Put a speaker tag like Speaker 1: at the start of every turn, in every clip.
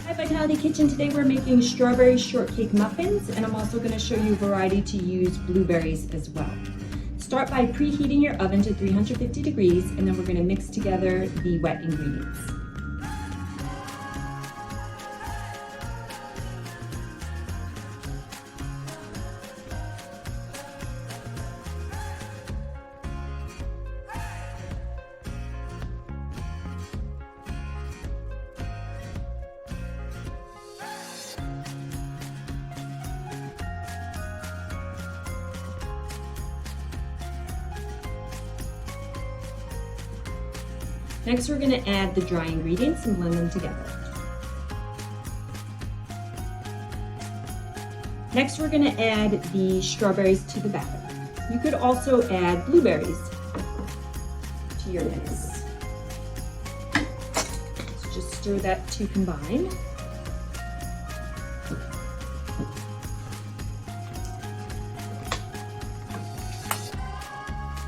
Speaker 1: Hi Vitality Kitchen, today we're making strawberry shortcake muffins, and I'm also going to show you a variety to use blueberries as well. Start by preheating your oven to 350 degrees, and then we're going to mix together the wet ingredients. Next, we're going to add the dry ingredients and blend them together. Next, we're going to add the strawberries to the batter. You could also add blueberries to your mix. So just stir that to combine.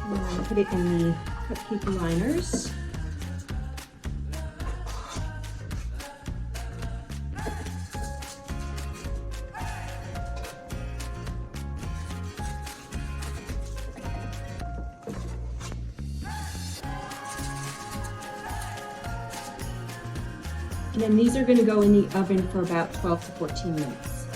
Speaker 1: And put it in the cupcake liners. And then these are going to go in the oven for about 12 to 14 minutes.